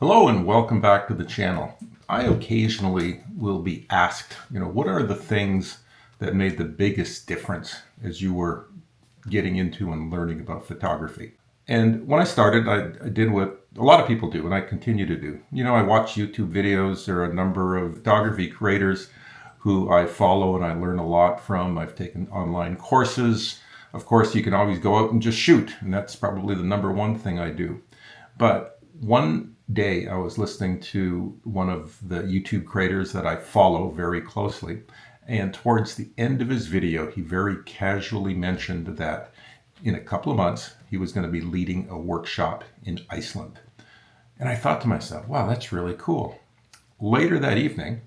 Hello and welcome back to the channel. I occasionally will be asked, what are the things that made the biggest difference as you were getting into and learning about photography? And when I started, I did what a lot of people do, and I continue to do. I watch YouTube videos. There are a number of photography creators who I follow and I learn a lot from. I've taken online courses. Of course, you can always go out and just shoot, and that's probably the number one thing I do. But one day I was listening to one of the YouTube creators that I follow very closely, and towards the end of his video, he very casually mentioned that in a couple of months, he was going to be leading a workshop in Iceland. And I thought to myself, wow, that's really cool. Later that evening,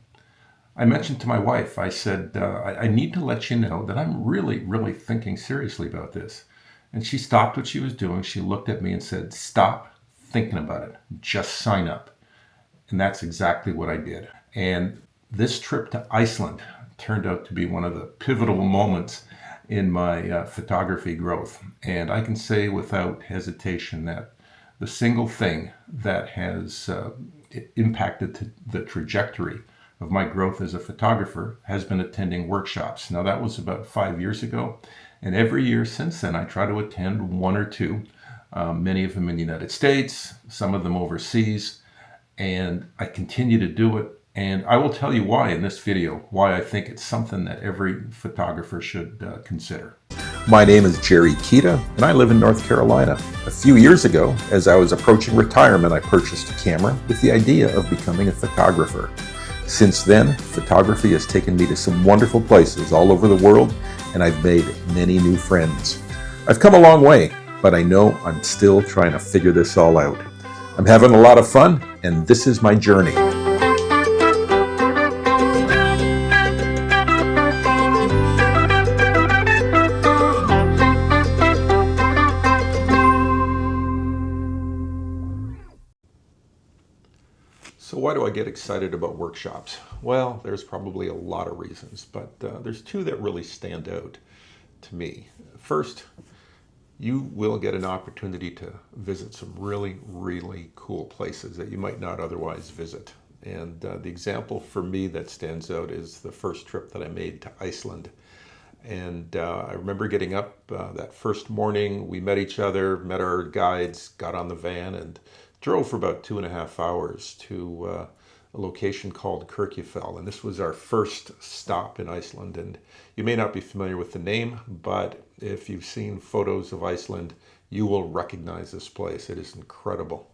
I mentioned to my wife, I said, I need to let you know that I'm really, really thinking seriously about this. And she stopped what she was doing. She looked at me and said, stop thinking about it. Just sign up. And that's exactly what I did. And this trip to Iceland turned out to be one of the pivotal moments in my photography growth. And I can say without hesitation that the single thing that has impacted the trajectory of my growth as a photographer has been attending workshops. Now, that was about 5 years ago. And every year since then, I try to attend one or two, many of them in the United States, some of them overseas. And I continue to do it. And I will tell you why in this video, why I think it's something that every photographer should consider. My name is Jerry Kita, and I live in North Carolina. A few years ago, as I was approaching retirement, I purchased a camera with the idea of becoming a photographer. Since then, photography has taken me to some wonderful places all over the world, and I've made many new friends. I've come a long way, but I know I'm still trying to figure this all out. I'm having a lot of fun, and this is my journey. So why do I get excited about workshops? Well, there's probably a lot of reasons, but there's two that really stand out to me. First, you will get an opportunity to visit some really, really cool places that you might not otherwise visit. And the example for me that stands out is the first trip that I made to Iceland. And I remember getting up that first morning. We met each other, met our guides, got on the van, and drove for about 2.5 hours to a location called Kirkjufell. And this was our first stop in Iceland. And you may not be familiar with the name, but if you've seen photos of Iceland, you will recognize this place. It is incredible.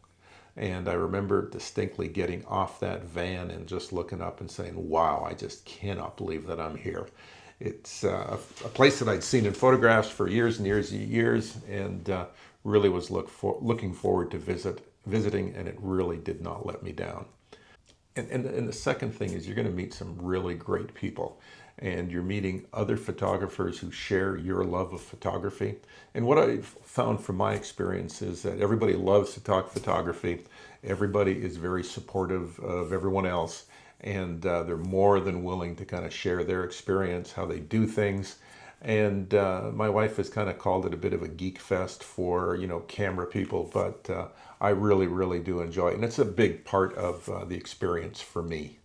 And I remember distinctly getting off that van and just looking up and saying, wow, I just cannot believe that I'm here. It's a place that I'd seen in photographs for years and years and years, and really was looking forward to visiting, and it really did not let me down. And the second thing is you're going to meet some really great people, and you're meeting other photographers who share your love of photography. And what I've found from my experience is that everybody loves to talk photography. Everybody is very supportive of everyone else, and they're more than willing to kind of share their experience, how they do things. And my wife has kind of called it a bit of a geek fest for, camera people, but I really, really do enjoy it. And it's a big part of the experience for me.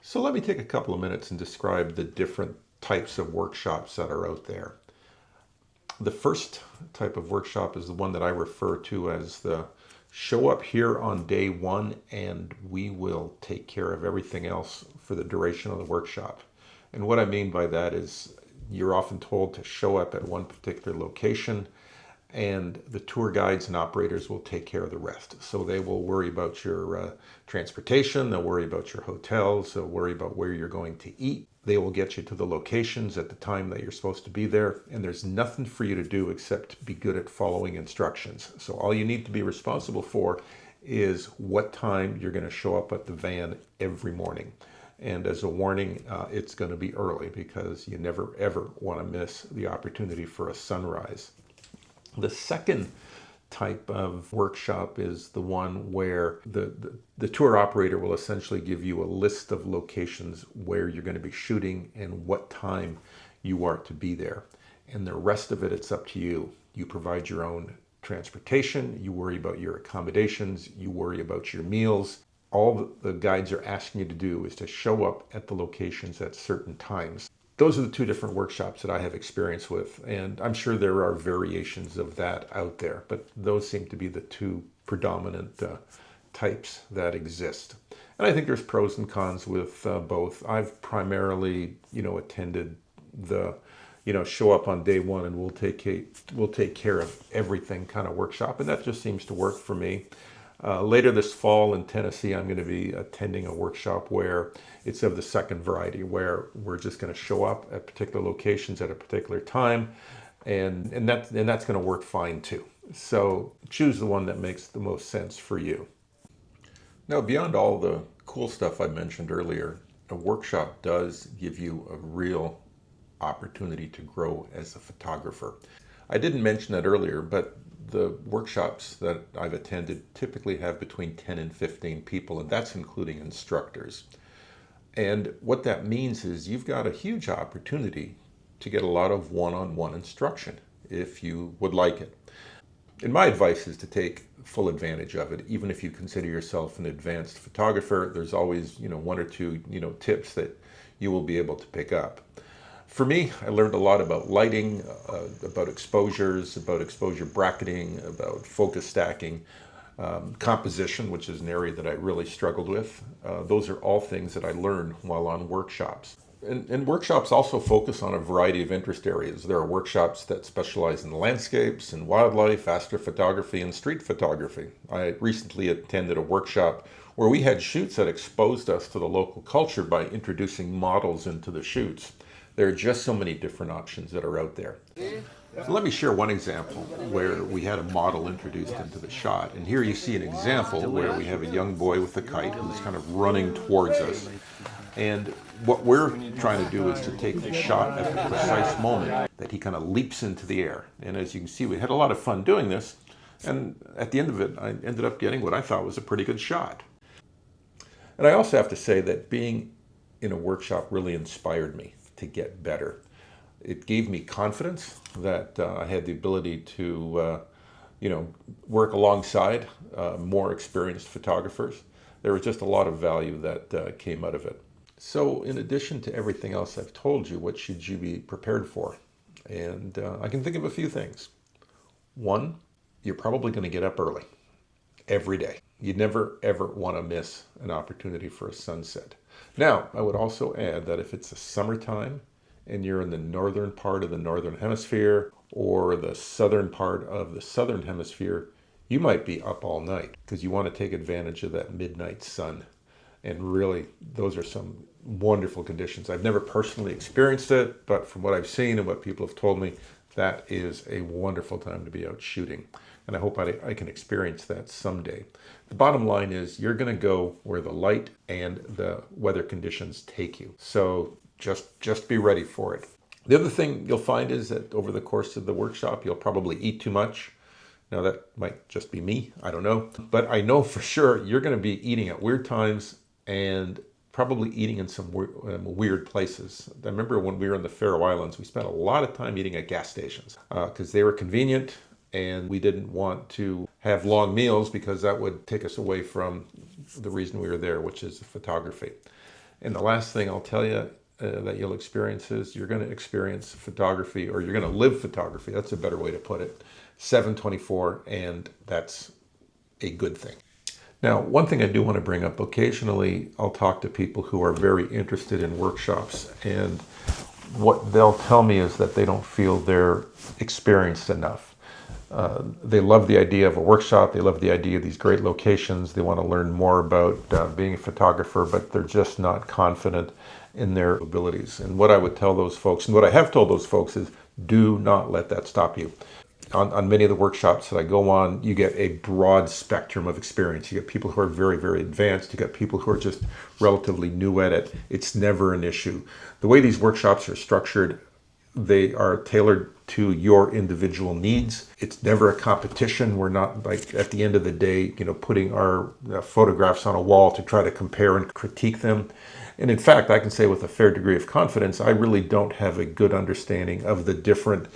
So let me take a couple of minutes and describe the different types of workshops that are out there. The first type of workshop is the one that I refer to as the show up here on day one and we will take care of everything else for the duration of the workshop. And what I mean by that is you're often told to show up at one particular location, and the tour guides and operators will take care of the rest. So they will worry about your transportation, they'll worry about your hotels, they'll worry about where you're going to eat. They will get you to the locations at the time that you're supposed to be there, and there's nothing for you to do except be good at following instructions. So all you need to be responsible for is what time you're going to show up at the van every morning. And as a warning, it's going to be early because you never ever want to miss the opportunity for a sunrise. The second type of workshop is the one where the tour operator will essentially give you a list of locations where you're going to be shooting and what time you are to be there. And the rest of it, it's up to you. You provide your own transportation, you worry about your accommodations, you worry about your meals. All the guides are asking you to do is to show up at the locations at certain times. Those are the two different workshops that I have experience with, and I'm sure there are variations of that out there, but those seem to be the two predominant types that exist. And I think there's pros and cons with both. I've primarily, attended the, show up on day one and we'll take care of everything kind of workshop, and that just seems to work for me. Later this fall in Tennessee, I'm going to be attending a workshop where it's of the second variety, where we're just going to show up at particular locations at a particular time, and that's going to work fine too. So choose the one that makes the most sense for you. Now, beyond all the cool stuff I mentioned earlier, a workshop does give you a real opportunity to grow as a photographer. I didn't mention that earlier, but the workshops that I've attended typically have between 10 and 15 people, and that's including instructors. And what that means is you've got a huge opportunity to get a lot of one-on-one instruction if you would like it. And my advice is to take full advantage of it. Even if you consider yourself an advanced photographer, there's always, one or two, tips that you will be able to pick up. For me, I learned a lot about lighting, about exposures, about exposure bracketing, about focus stacking, composition, which is an area that I really struggled with. Those are all things that I learned while on workshops. And workshops also focus on a variety of interest areas. There are workshops that specialize in landscapes and wildlife, astrophotography, and street photography. I recently attended a workshop where we had shoots that exposed us to the local culture by introducing models into the shoots. There are just so many different options that are out there. So let me share one example where we had a model introduced into the shot. And here you see an example where we have a young boy with a kite who's kind of running towards us. And what we're trying to do is to take the shot at the precise moment that he kind of leaps into the air. And as you can see, we had a lot of fun doing this. And at the end of it, I ended up getting what I thought was a pretty good shot. And I also have to say that being in a workshop really inspired me to get better. It gave me confidence that I had the ability to, work alongside more experienced photographers. There was just a lot of value that came out of it. So in addition to everything else I've told you, what should you be prepared for? And I can think of a few things. One, you're probably going to get up early every day. You'd never, ever want to miss an opportunity for a sunset. Now, I would also add that if it's the summertime and you're in the northern part of the northern hemisphere or the southern part of the southern hemisphere, you might be up all night because you want to take advantage of that midnight sun. And really, those are some wonderful conditions. I've never personally experienced it, but from what I've seen and what people have told me, that is a wonderful time to be out shooting. And I hope I can experience that someday. The bottom line is you're going to go where the light and the weather conditions take you. So just be ready for it. The other thing you'll find is that over the course of the workshop, you'll probably eat too much. Now that might just be me, I don't know. But I know for sure you're going to be eating at weird times and probably eating in some weird places. I remember when we were in the Faroe Islands, we spent a lot of time eating at gas stations because they were convenient and we didn't want to have long meals because that would take us away from the reason we were there, which is the photography. And the last thing I'll tell you that you'll experience is you're going to experience photography, or you're going to live photography. That's a better way to put it. 7/24, and that's a good thing. Now, one thing I do want to bring up, occasionally I'll talk to people who are very interested in workshops, and what they'll tell me is that they don't feel they're experienced enough. They love the idea of a workshop, they love the idea of these great locations, they want to learn more about being a photographer, but they're just not confident in their abilities. And what I would tell those folks, and what I have told those folks, is do not let that stop you. On many of the workshops that I go on, you get a broad spectrum of experience. You get people who are very, very advanced. You get people who are just relatively new at it. It's never an issue. The way these workshops are structured, they are tailored to your individual needs. It's never a competition. We're not, like, at the end of the day, putting our photographs on a wall to try to compare and critique them. And in fact, I can say with a fair degree of confidence, I really don't have a good understanding of the different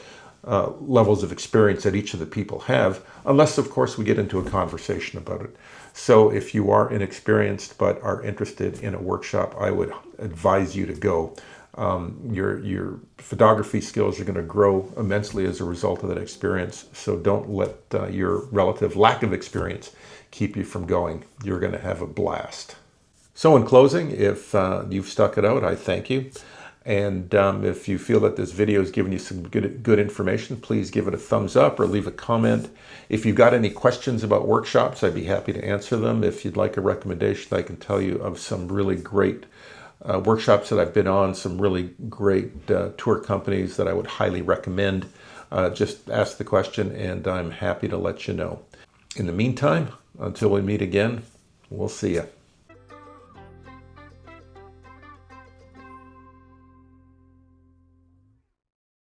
levels of experience that each of the people have, unless, of course, we get into a conversation about it. So if you are inexperienced but are interested in a workshop, I would advise you to go. Your photography skills are going to grow immensely as a result of that experience. So don't let your relative lack of experience keep you from going. You're going to have a blast. So in closing, if you've stuck it out, I thank you. And if you feel that this video has given you some good information, please give it a thumbs up or leave a comment. If you've got any questions about workshops, I'd be happy to answer them. If you'd like a recommendation, I can tell you of some really great workshops that I've been on, some really great tour companies that I would highly recommend. Just ask the question and I'm happy to let you know. In the meantime, until we meet again, we'll see you.